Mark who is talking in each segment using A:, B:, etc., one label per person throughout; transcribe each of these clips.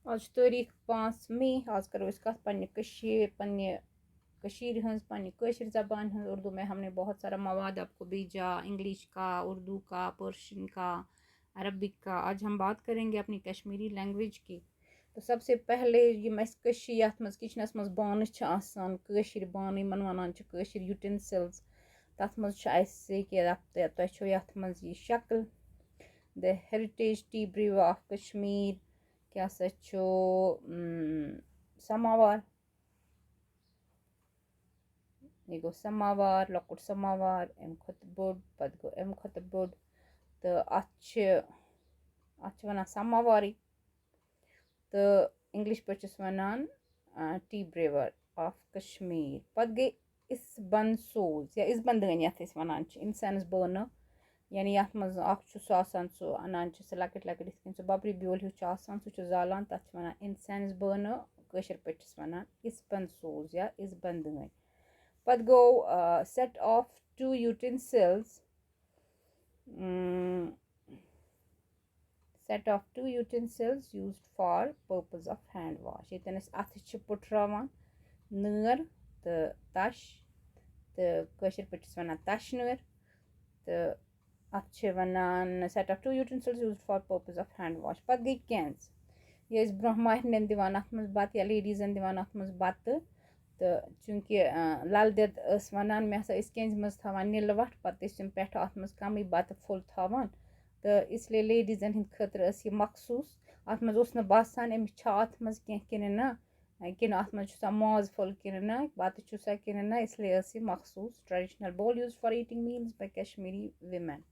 A: आज तारीख 5 मई। आज करो इस कत पन्ने कशीर हंस पन्ने कशीर ज़बान हंस उर्दू में हमने बहुत सारा मवाद आपको भेजा, इंग्लिश का, उर्दू का, पर्शियन का, अरबिक का। आज हम बात करेंगे अपनी कश्मीरी लैंग्वेज की। तो सबसे पहले ये यथ मज किचनस मज बान आसान कशीर बान यमन वनान कशीर यूटेंसिल्स तथ मज यथ मज ये शक्ल the heritage tea brew of Kashmir क्या सा समावार यह गो समावार लकुट समावार अम खत बोड पत गो अम खत बोड तो अत वन समावारी तो इंग्लिश पे one tea brewer of Kashmir पत गई इस बन सोज या इस बंदन यथ वन इंसानस बन यानी यथ मज सो अनान सह लकट लकट सह बबरी ब्योल हिू सह जालान तथ वन इंसानस बन कशर पे वन इस बन सोज या इस बंदन पत गो set of two utensils used for purpose of hand wash ये अथ पुटरावान नर तो तश तो कशर पे वन तश नर तो अत one set of two utensils used for purpose of hand wash पत गई कैंस ये ब्रोह महरन दिवान अत मज बत या लेडीजन दिवान अत मज बत तो चूंकि लल देद वनान मे हसा कैंज मज थवान नील वट पत पे अत मज कम बत फुल थवान तो इसलिए लेडीजन हिंद खतर यह मखसूस अत मज बासान अमिस अत मज किन ना कि अत मज माज फुल किन ना बत किन ना इसलिए यह मखसूस traditional bowl use for eating meals by Kashmiri women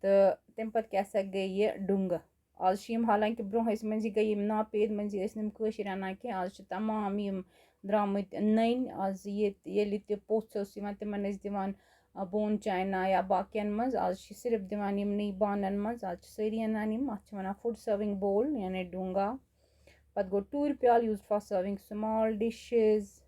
A: तो तम पे क्या गई ये डुंग आज हालांकि ब्रोह मंजी गई नापेद मंजी कशर अना कि आज तमाम द्रामत नन आज ये पोथ तिमन दिवान बोन चाइना या बाकियन मज आज सिर्फ दिवान यमनी बानन मज आज सारी अनान अत वन फूड सर्विंग बोल यानी डूंगा पत गो टूर प्याल use for serving small dishes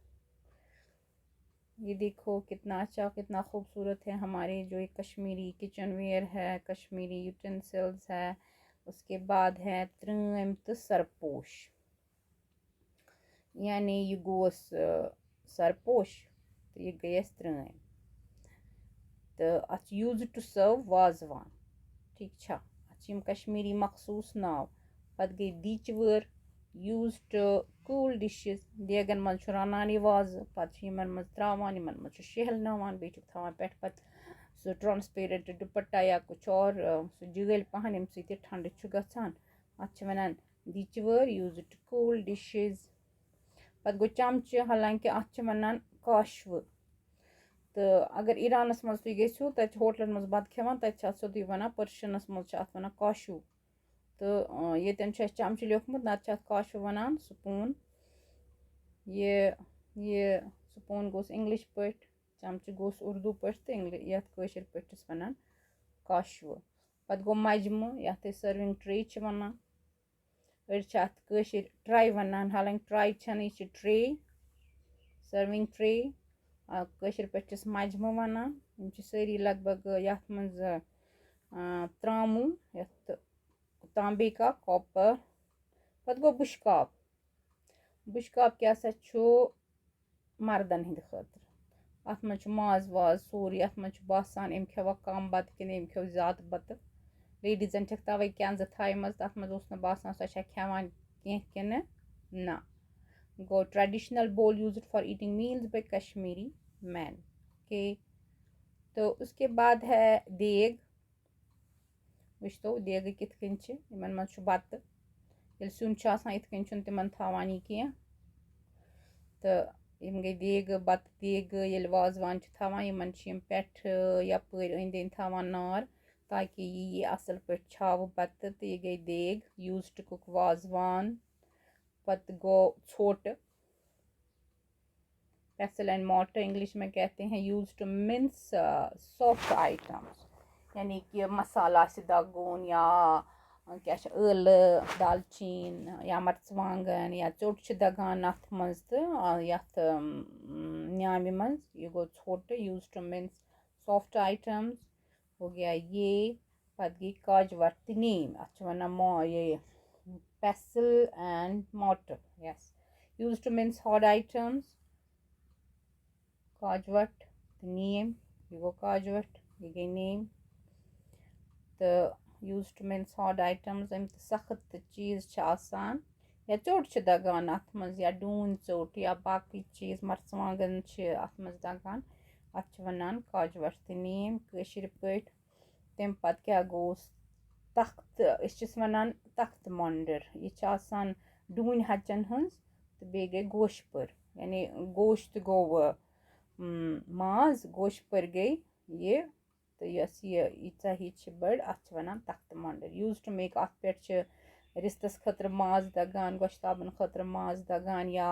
A: ये देखो कितना अच्छा कितना खूबसूरत है हमारे जो एक कश्मीरी किचन वेयर है कश्मीरी यूटेंसिल्स है। उसके बाद है त्रम तो सरपोश यानी यह गोस सरपोश तो यह गई त्रम तो अत यूज टू सर्व वाजवान ठीक छा अत कश्मीरी मखसूस नाव पत गई दीच were use to cool dishes देगन मज रनान यह वाज पत मज त्रावान मज शहलनावान बे थवान पे पत सो ट्रांसपेरेंट दुपट्टा या कुछ और सो जल पहन यम सह ठंड गसान अत वनान दीच were use to cool dishes पत गो चमच हालांकि अत वनान काशव तो अगर ईरानस मज तुम गो तत होटलन मज बत खेवान तत सोदी वन पर्शियनस मज वन काशू तो ये चमच लिखमुत नत काशू वनान स्पून ये स्पून गोस इंग्लिश पे चमच गोस उर्दू पे तो यथ कशर पे वन काशव पत गो मजमु यथ सर्विंग ट्रे वनान अत कशर ट्राई वनान हालांकि ट्राई यह ट्रे सर्विंग ट्रे कशर पे मजमु वनान सारी लगभग यथ मज त्रामू यथ तांबे का कॉपर पत गो बुशकाप क्या मर्दन हिंद खतर अत मज माज वाज सोरी अत मज बासान अम खेवा कम बत कि अम खेव ज्यादा बत लेडीजन तवे कैंज थाई मज तथ मज बासान सो खेवान कि ना गो traditional bowl use for eating meals by Kashmiri man के। तो उसके बाद है देग वो देग कित मज बत ये सुन इत तिमन थवान यह कह तो यम गई देग बत देग ये वाजवान थवान यमन पे यपर अंद अंद थवान नार ताकि यह असल पे छाव बत तो यह गई देग यूज टू कुक वाजवान पत गो छोट पेसल एंड मोर्टर इंग्लिश में कहते हैं use to mince soft items यानी कि मसाला दगुन या क्या यल दालचीन या मर्चवांगन या चोट दगान अत मज तो यथ न्यामि मज यह गो छोट use to mince soft items हो गया ये पत गई काजवर तनीम अत वन ये pestle and mortar. Yes. Used to mince hard items. Kajvat, the name. You go kajvat, you get name. The used to mince hard items. I'm the sakhat the cheese chasan. या चोट छ दगान अथ मज या डून चोट या बाकी चीज मर्चवांगन छ अथ मज दगान अथ छ वनान काजवट त नेम कशीर पट तम पत क्या गोस तख्त इस वनान तख्त मंडर ये छ आसान डून हचन हंस तो बे गई गोश पर यानी गोश्त गो माज गोश पर गई ये तो यस ये इचा ही छ बड़ अथ छ वनान तख्त मंडर यूज टू मेक अथ पे छ रिश्तस खतर माज दगान गोश्ताबन खतर माज दगान या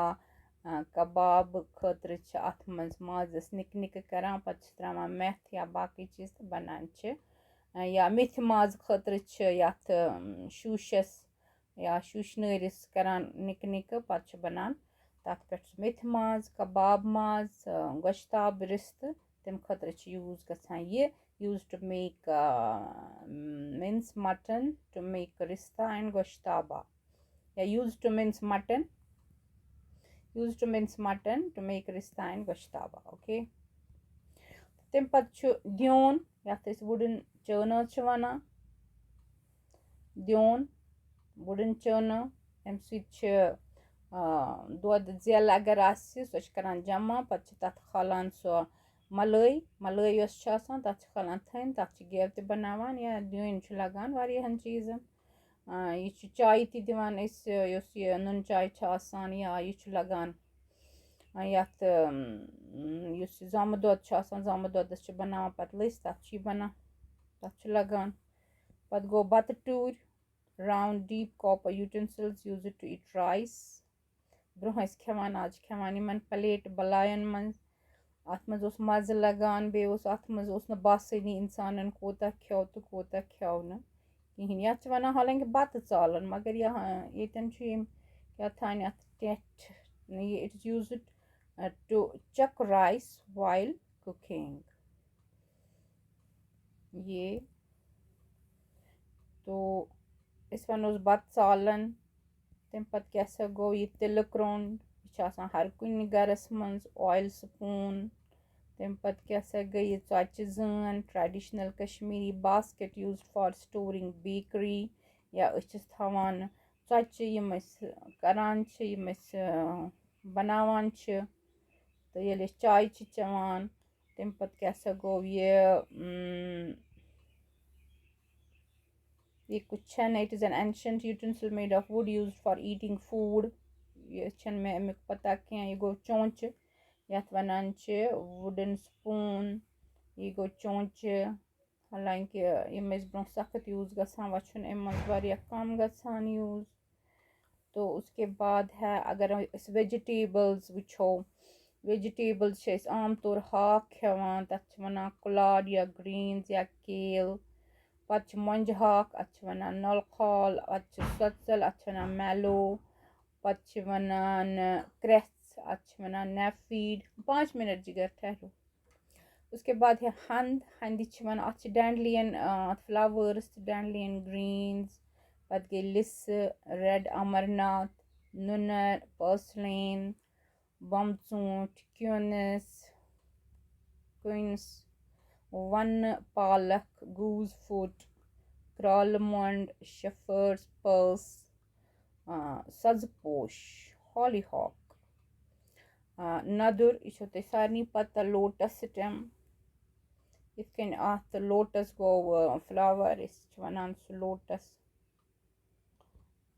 A: कबाब खतर अथ मज माजस निक निक करान पत त्रावान मेथ या बाकी चीज बनान या मिथ माज खतर यथ शूशस या शूशनरिस करान निक निक पत बनान तथ पे मिथ माज कबाब माज गोश्ताब रिश्त तम खतर यूज गसान ये used to make mince mutton to make rista and goshtaba. Yeah, used to mince mutton to make rista and goshtaba. Okay. Then pachu dion yath is wooden churner chavana dion wooden churner em switch dod zel agar asi so karan jama pachu tat khalan so मलाई yes तथ खलान थन तथ gave त बनावान या दिन लगान वारियाहन चीजन यह चाय त दिवान ये नुन चाय आसान या यह लगान यथ जम दोद जम दोदस बनावान पत लस तथ बनान तथ लगान पत गो बत टूर round deep copper utensils use to eat rice ब्रोह खेवान आज खेवान इन प्लेट बलायन मन अत मज मज़ लगान बे अत मज बासनी इंसान कोता खेव तो कोता खेव न कहें ये वन हालांकि बत चालन मगर यन क्या थान टेट it is use to check rice while cooking ये तो इस वन बत चालन तम पत क्या गो यह तिल क्रोंड यह हर कुन गरस मज ऑयल स्पून तम पत क्या गई च्वाचि जन traditional Kashmiri basket use for storing bakery या थवान च्वाचि यम करान यम बनावान तो ये चाय चवान तम पत क्या गो ये कुछन it is an ancient utensil made of wood used for eating food ये छन में अमिक पता क्या ये गो चोंच यथ वनान वुडन स्पून यह गो चोंच हालांकि यम ब्रो सख्त यूज गसान वुन अम कम गसान यूज तो उसके बाद है अगर वेजिटेबल्स वो वेजिटेबल्स आम तौर हाक खेवान तथ वनान कुलाड या ग्रीन्स या केल पत मंज हाक अत वनान नलखाल अत सत्सल अत वनान मैलो पत वनान क्रेस अत वनान नेफीड 5 मिनट जिगर ठहरो उसके बाद है हंद वन अत डैंडलियन फ्लावर्स डैंडलियन ग्रीन्स पत गई लिस रेड अमरनाथ नुनर पर्सलिन बमचूट क्यूनस वन पालक गूज फुट क्रॉलमंड शेफर्स पर्स सजपोश हॉलीहॉक नदुर यह तुम सारे पता लोटस स्टेम इत अत लोटस गो फ्लावर वन सह लोटस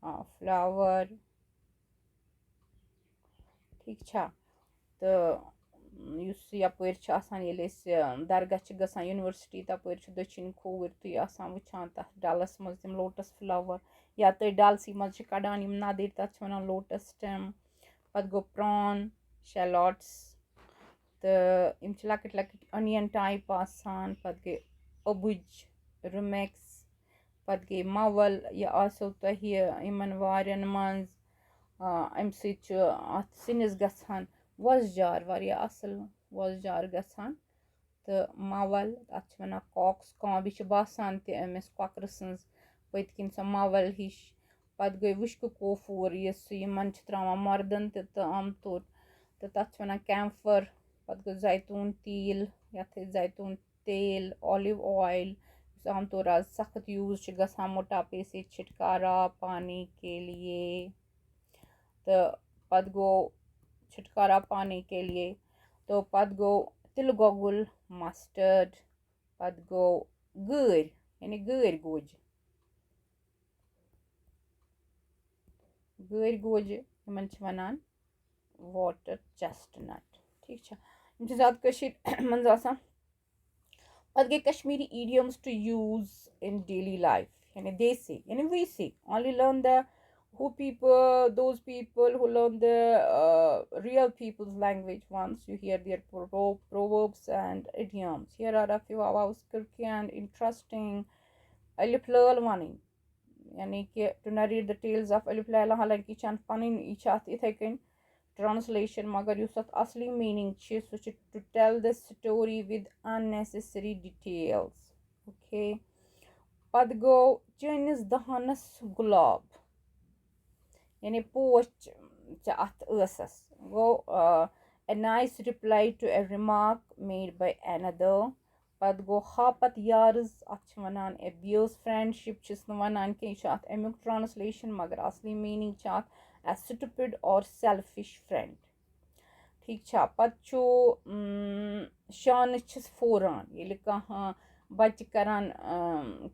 A: फ्लावर ठीक तो यपर दरगाह गसान यूनिवर्सिटी तपर दक्षिण खोवर तुम वुचान तथ डलस मज तम लोटस फ्लावर या तुम डलसी मज कड़ान नदर तथ वन लोटस स्टेम पत गो प्रॉन शैलॉट्स तो यम लकट लकट अनियन टाइप आसान पत गई अबुज रुमेक्स पत गई मवल यह आसो तुह इन वारियन मज अम सिनिस गसान वजजार वारिया असल वजजार गसान तो मवल अत वनान कॉक्स कॉम्ब यह बासान तमिस कॉकर सज पत किन सो मवल हिश पत्त गई वुश्क कोफूर यस यमन छ त्रावान मर्दन ते आम तौर तो तथ वनान कैम्फर पत्त गो जैतून तेल यथ जैतून तेल ऑलिव ऑयल आम तौर आज सख्त यूज गसान मोटापे से छुटकारा पाने के लिए तो पत्त गो छुटकारा पाने के लिए तो पत्त गो तिल गोगुल मस्टर्ड पत्त गो गूर यानी गूर गोज गूर गोज यमन छ वनान वाटर चेस्टनट ठीक छ यम छ ज़्यादा कशीर मंज आसान पत्त गई Kashmiri idioms to use in daily life यानी they say यानी we say only learn the those people who learn the real people's language once you hear their proverbs and idioms. Here are a few of our quirky and interesting alif lal warning यानी कि to narrate the tales of alif laila हालांकि चंद पनिन इच्छात इथे कन translation मगर use अत असली meaning छ सु छ to tell the story with unnecessary details. Okay. पद गो चनिस दहनस गुलाब यानी पोच च अत ٲسس गो a nice reply to a remark made by another पद गो हापत यार्स अत छ वनान a beer's friendship छिस न वनान कि छ अत अमुक translation मगर असली meaning छ अत a stupid or selfish friend ठीक छ पत छु शान छिस फोरान ये कहाँ बच करान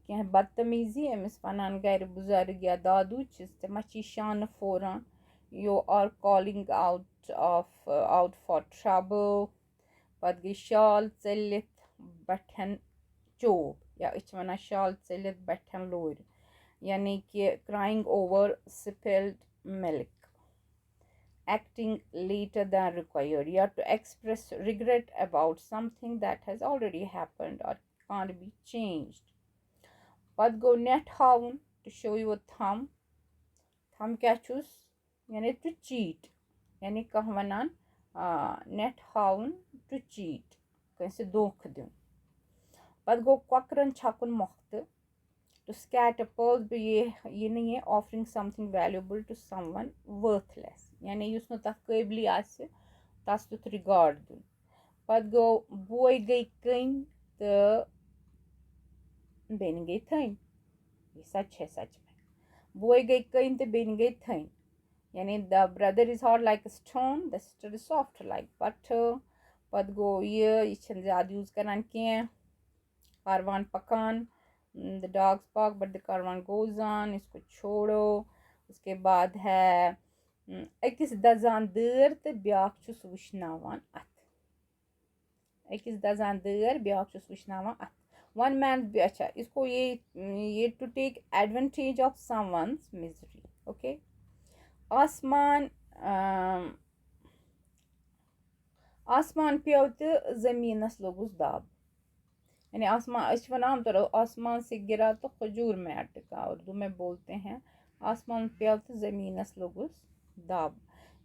A: कह बदतमीजी अमिस वनान गर बुजुर्ग या दादू छिस ते मची शान फोरान you are calling out for trouble पत गई शाल चलित बठन चोब या इच वना शाल चलित बठन लोर यानी कि crying over spilled milk acting later than required. You have to express regret about something that has already happened or can't be changed. Pad go net haun to show you a thumb. Thumb क्या चूस यानी to cheat यानी कह वनान net haun to cheat कैसे धोख दूं. Pad go क्वकरन छाकुन मोख्त to scatter pearls भी ये नहीं है offering something valuable to someone worthless यानी युस न तथ काबिल आसे तस तुथ रिगार्ड दुन पत गो बोय गई कन तो बेन गई थन ये सच है सच में बोय गई कन तो बेन गई थन यानी the brother is hard like a stone the sister is soft like butter पत गो ये छन ज्यादा यूज करन के कारवान पकान the dogs bark but the caravan goes on इसको छोड़ो उसके बाद है अकिस दजान दर तो ब्याक छुस वुश्नावान अत अकिस दजान दर ब्याक छुस वुश्नावान अत one man अच्छा इसको ये to take advantage of someone's misery okay आसमान आसमान पे तो जमीनस लोगुस दाब यानी आसमान आम तौर आसमान से गिरा तो खजूर में अटका उर्दू में बोलते हैं आसमान पे तो जमीनस लोगुस दाब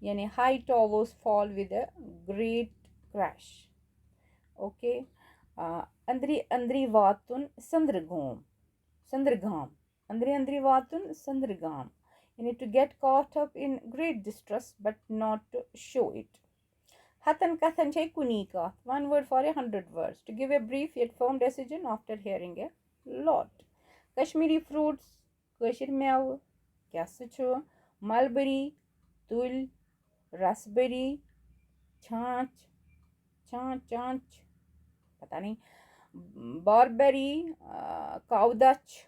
A: यानी high towers fall with a great crash okay अंदरी अंदरी वातुन संद्रगाम अंदरी अंदरी वातुन संद्रगाम यानी to get caught up in great distress but not to show it Hatan kathan chay kunika. One word for 100 words. To give a brief yet firm decision after hearing a lot. Kashmiri fruits. Kashir meav. Kya mulberry. Tul. Raspberry. Chanch. Chanch. Pata nahi. Barberry. Cowdach.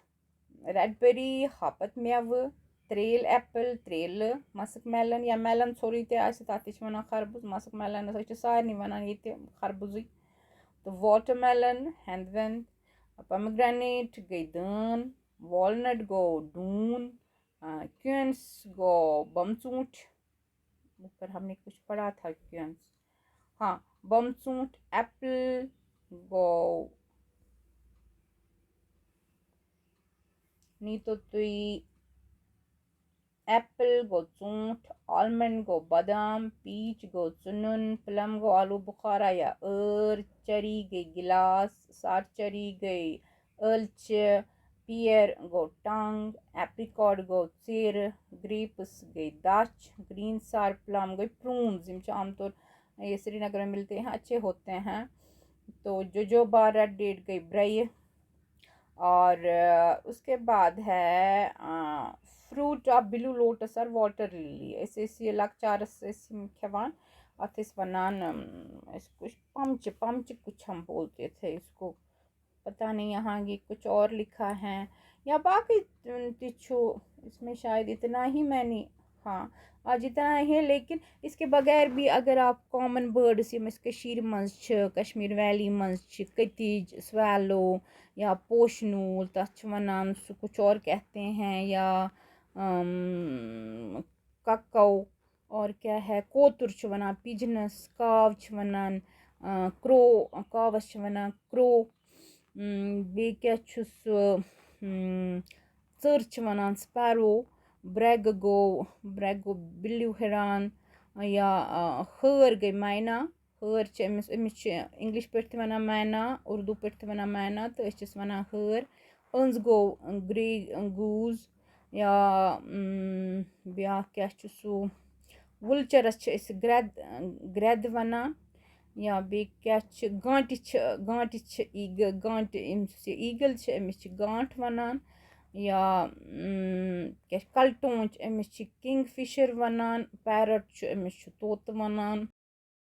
A: Redberry. Hapat meav. Trail apple, trail musk melon या melon sorry ते आसे तातिश वना खरबूज musk melon सच सारनी वना ये ते खरबूजी तो watermelon handwen pomegranate गई दान walnut गो दून quince गो बमचूट ऊपर हमने कुछ पढ़ा था quince हाँ बमचूट apple गो नहीं तो तुई एप्पल गो चूंठ आलमंड गो बादाम पीच गो चुनन प्लम गो आलू बुखारा या चरी गई गिलास सार चरी गई अलच pear گوٚو tongue, apricot گوٚو ژیرٕ, grapes گٔے دَچھ, green sour plum گٔے prunes. یِم چھِ عام طور یہ سرینگر میں ملتے ہیں, اچھے ہوتے ہیں. تو جوجوبا ریڈ ڈیٹ گئی برے. اور اس کے بعد ہے فروٹ آف بلو لوٹس اور واٹر للی. أسۍ یہ لۄکچارس ٲسۍ یِم کھٮ۪وان. اتھ ٲسۍ ونان پمچ कुछ हम बोलते थे इसको, पता नहीं यहाँ ये कुछ और लिखा है या बाकी ति چھُ. इसमें शायद इतना ही मैंने, हाँ आज इतना ही है. लेकिन इसके बगैर भी अगर आप कॉमन बर्ड्स यम कश्मीर मंज छ, कश्मीर वैली मंज छ, कतिज, स्वैलो या पोशनूल तथ छ वनान सु कुछ और कहते हैं, या कक्कौ, और क्या है कोतुर छ वनान, पिजनस, काव छ वनान, क्रो, कावस छ वनान क्रो. بیٚیہِ کیٛاہ چھُ سُہ ژٔر چھِ وَنان سپیرو. برٛٮ۪گہٕ گوٚو بِلیوٗ ہِران, یا ہٲر گٔے مینا. ہٲر چھِ أمِس چھِ اِنٛگلِش پٲٹھۍ تہِ وَنان مینا, اُردو پٲٹھۍ تہِ وَنان مینا, تہٕ أسۍ چھِس وَنان ہٲر. أنٛز گوٚو گرٛے گوٗز, یا بیٛاکھ کیٛاہ چھُ سُہ وُلچَرَس چھِ أسۍ گرٛٮ۪دٕ وَنان. یا بیٚیہِ کیٛاہ چھِ گانٹہِ چھِ گانٹہِ ییٚمِس یہِ ایٖگٕل چھِ أمِس چھِ گانٛٹھ وَنان. یا کیٛاہ چھِ کَلٹوٗن چھِ أمِس چھِ کِنٛگ فِشَر وَنان. پیرٹ چھُ أمِس چھُ طوطہٕ وَنان.